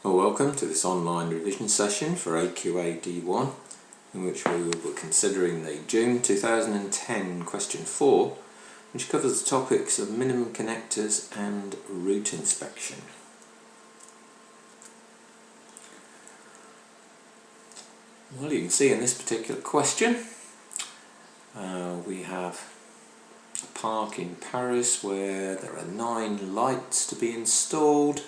Well, welcome to this online revision session for AQA D1, in which we will be considering the June 2010 question 4, which covers the topics of minimum connectors and route inspection. Well, you can see in this particular question we have a park in Paris where there are 9 lights to be installed,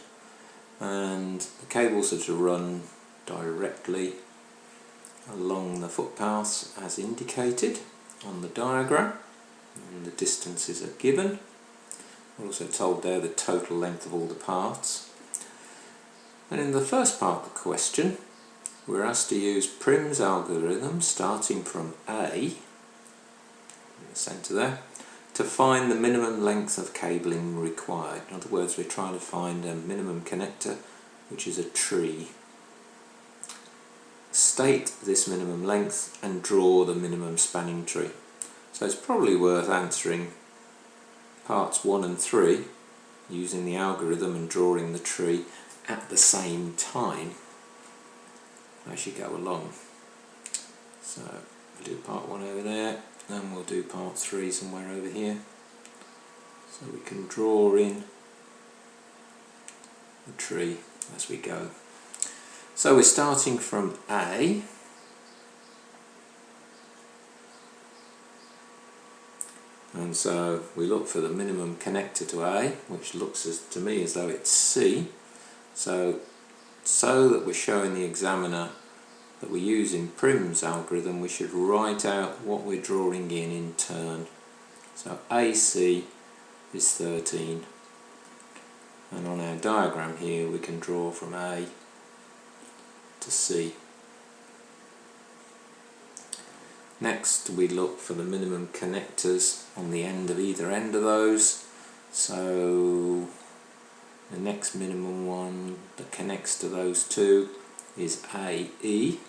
and the cables are to run directly along the footpaths as indicated on the diagram, and the distances are given. We're also told there the total length of all the paths. And in the first part of the question we're asked to use Prim's algorithm starting from A, in the centre there, to find the minimum length of cabling required. In other words, we're trying to find a minimum connector, which is a tree. State this minimum length and draw the minimum spanning tree. So it's probably worth answering parts 1 and 3 using the algorithm and drawing the tree at the same time as you go along. So we'll do part 1 over there, and we'll do part 3 somewhere over here, so we can draw in the tree as we go. So we're starting from A, and so we look for the minimum connector to A, which looks to me as though it's C. So that we're showing the examiner that we're using Prim's algorithm, we should write out what we're drawing in turn. So AC is 13, and on our diagram here we can draw from A to C. Next we look for the minimum connectors on the end of either end of those. So the next minimum one that connects to those two is AE,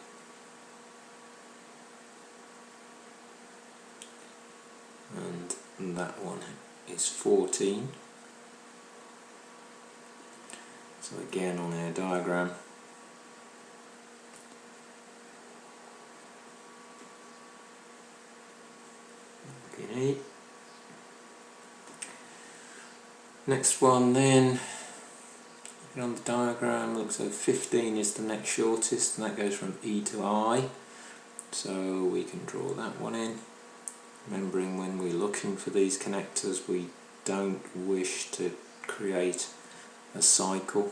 and that one is 14. So again on our diagram E. Next one then, on the diagram, looks like 15 is the next shortest, and that goes from E to I, so we can draw that one in. Remembering when we're looking for these connectors, we don't wish to create a cycle,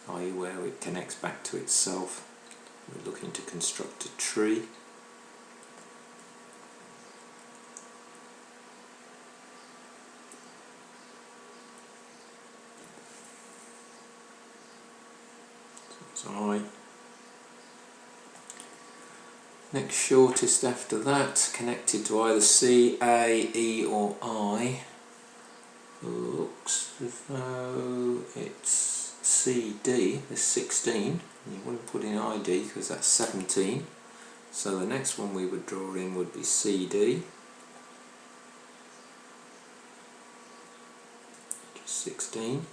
i.e. where it connects back to itself. We're looking to construct a tree. So I. Next shortest after that, connected to either C, A, E or I, looks as though it's CD, there's 16, you wouldn't put in ID because that's 17, so the next one we would draw in would be CD, which is 16.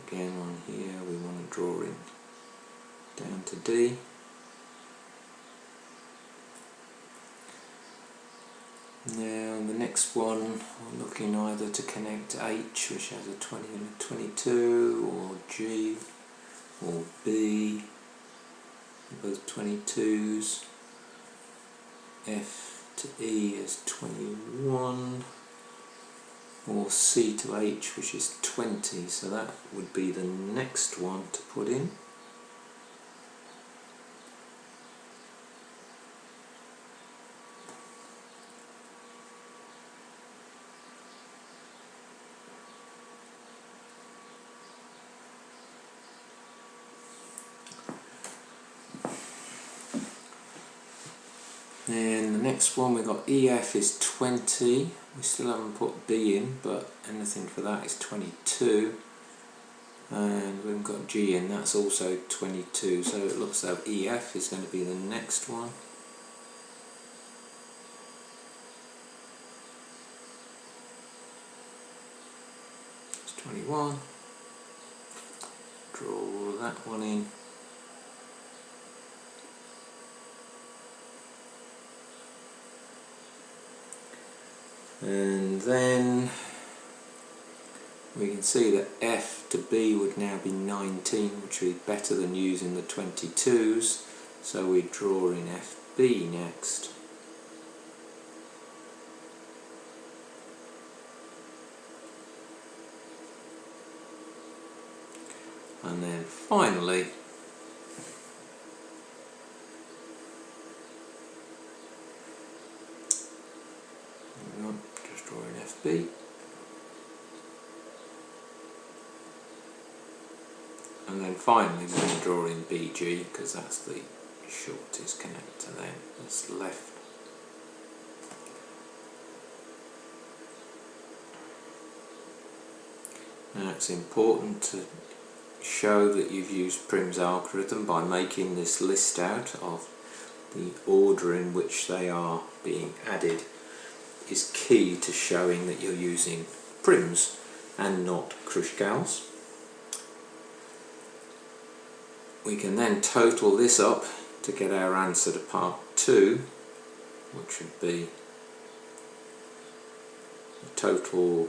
Again on here we want to draw in down to D. Now the next one, I'm looking either to connect H, which has a 20 and a 22, or G, or B, both 22s. F to E is 21, or C to H, which is 20, so that would be the next one to put in. And the next one we've got EF is 20, we still haven't put B in, but anything for that is 22, and we've got G in, that's also 22, so it looks like EF is going to be the next one. It's 21. draw that one in. And then we can see that F to B would now be 19, which would be better than using the 22s, so we draw in FB next. And then finally just draw in FB. And then finally we're going to draw in BG because that's the shortest connector then, that's left. Now it's important to show that you've used Prim's algorithm by making this list out of the order in which they are being added is key to showing that you're using Prim's and not Kruskals. We can then total this up to get our answer to part 2, which would be the total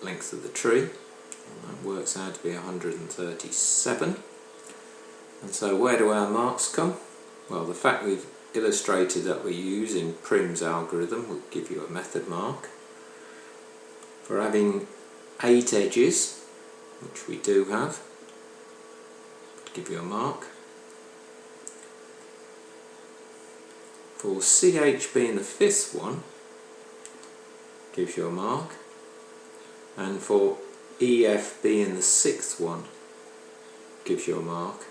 length of the tree, and that works out to be 137. And so where do our marks come? Well, the fact we've illustrated that we're using Prim's algorithm will give you a method mark. For having 8 edges, which we do have, give you a mark. For CH being the 5th one, gives you a mark. And for EF being the 6th one, gives you a mark.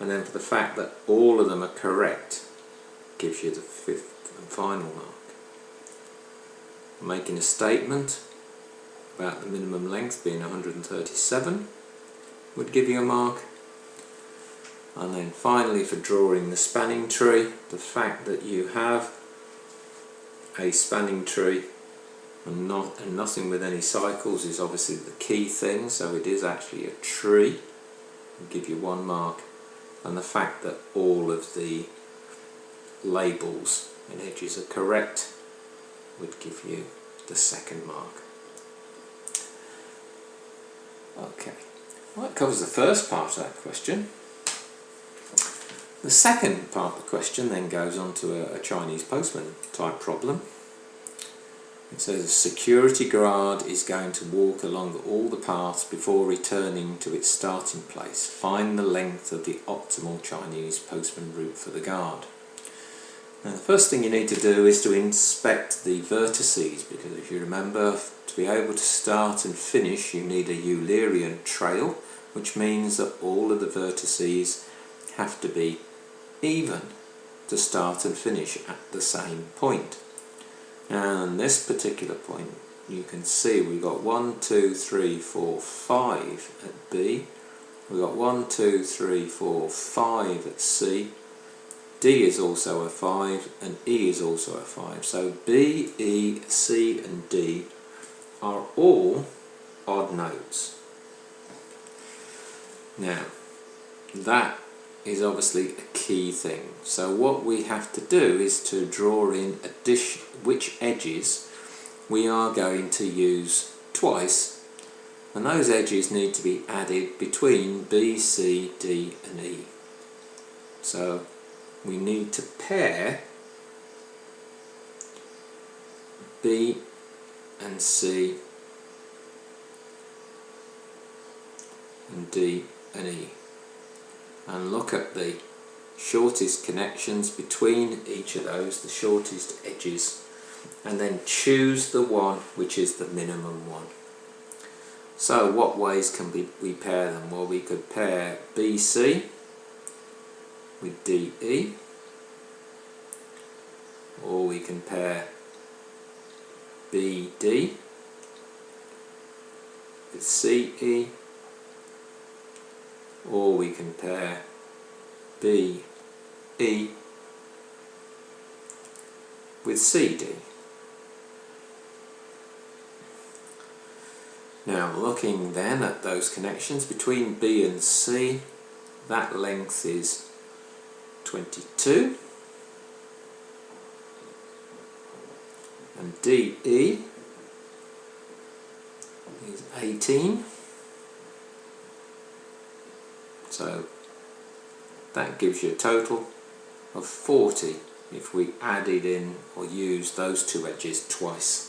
And then for the fact that all of them are correct, gives you the 5th and final mark. Making a statement about the minimum length being 137 would give you a mark. And then finally, for drawing the spanning tree, the fact that you have a spanning tree and nothing with any cycles is obviously the key thing, so it is actually a tree, will give you 1 mark. And the fact that all of the labels and edges are correct would give you the 2nd mark. Okay. Well, that covers the first part of that question. The second part of the question then goes on to a Chinese postman type problem. It says a security guard is going to walk along all the paths before returning to its starting place. Find the length of the optimal Chinese postman route for the guard. Now the first thing you need to do is to inspect the vertices, because if you remember, to be able to start and finish you need a Eulerian trail, which means that all of the vertices have to be even to start and finish at the same point. Now on this particular point you can see we've got 1, 2, 3, 4, 5 at B, we've got 1, 2, 3, 4, 5 at C, D is also a 5 and E is also a 5. So B, E, C and D are all odd notes. Now that is obviously a key thing. So what we have to do is to draw in which edges we are going to use twice, and those edges need to be added between B, C, D and E. So we need to pair B and C and D and E, and look at the shortest connections between each of those, the shortest edges, and then choose the one which is the minimum one. So what ways can we pair them? Well, we could pair BC with DE, or we can pair BD with CE, or we can pair BE with CD. Now looking then at those connections between B and C, that length is 22 and DE is 18, so that gives you a total of 40 if we added in or used those two edges twice.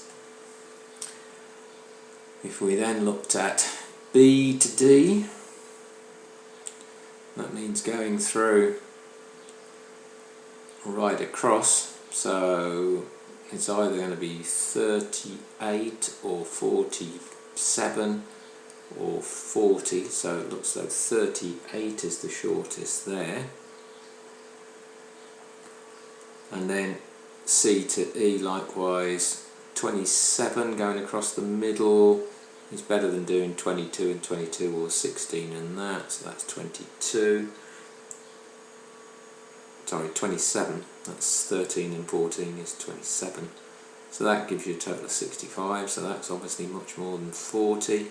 If we then looked at B to D, that means going through right across, so it's either going to be 38 or 47 or 40, so it looks like 38 is the shortest there. And then C to E likewise, 27 going across the middle is better than doing 22 and 22 or 16 and that, so that's 22. Sorry, 27, that's 13 and 14 is 27. So that gives you a total of 65, so that's obviously much more than 40.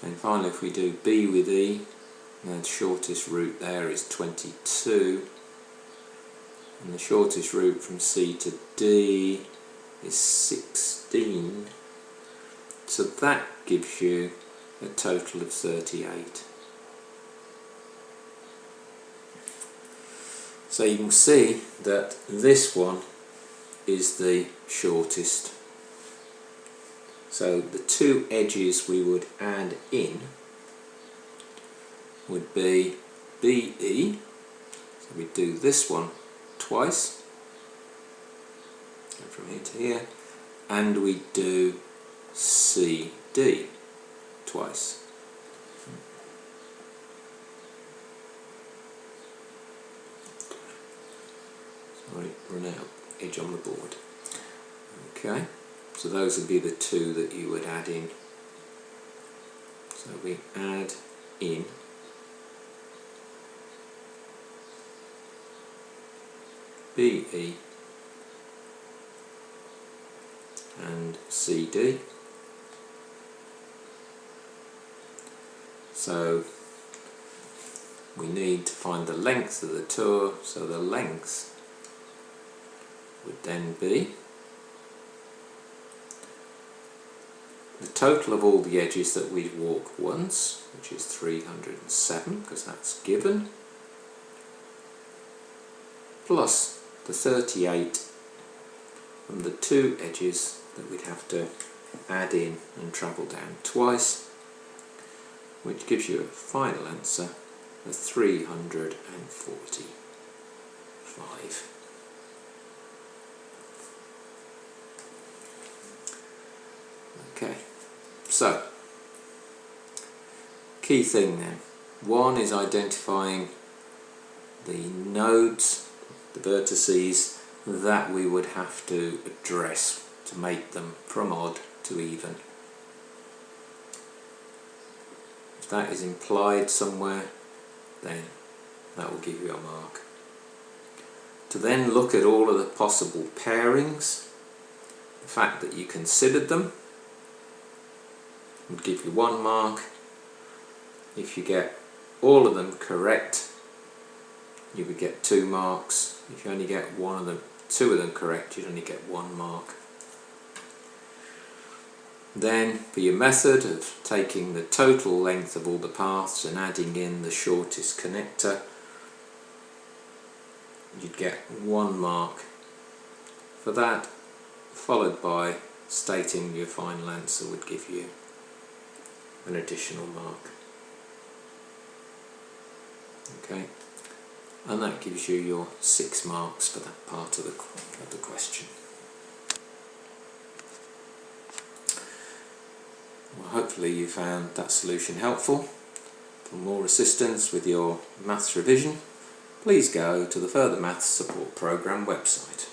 And finally if we do B with E, the shortest route there is 22. And the shortest route from C to D is 16. So that gives you a total of 38. So you can see that this one is the shortest. So the two edges we would add in would be BE, so we do this one twice, from here to here, and we do CD twice. Sorry, run out edge on the board. Okay, so those would be the two that you would add in. So we add in BE and CD. So we need to find the length of the tour, so the length would then be the total of all the edges that we walk once, which is 307 because that's given, plus the 38 from the two edges that we'd have to add in and travel down twice, which gives you a final answer of 345. Okay, so key thing then. One is identifying the nodes, the vertices that we would have to address to make them from odd to even. If that is implied somewhere, then that will give you a mark. To then look at all of the possible pairings, the fact that you considered them would give you 1 mark. If you get all of them correct, you would get 2 marks. If you only get 2 of them correct, you'd only get 1 mark. Then for your method of taking the total length of all the paths and adding in the shortest connector, you'd get 1 mark for that, followed by stating your final answer would give you an additional mark. Okay, and that gives you your 6 marks for that part of the question. Well, hopefully you found that solution helpful. For more assistance with your maths revision, please go to the Further Maths Support Programme website.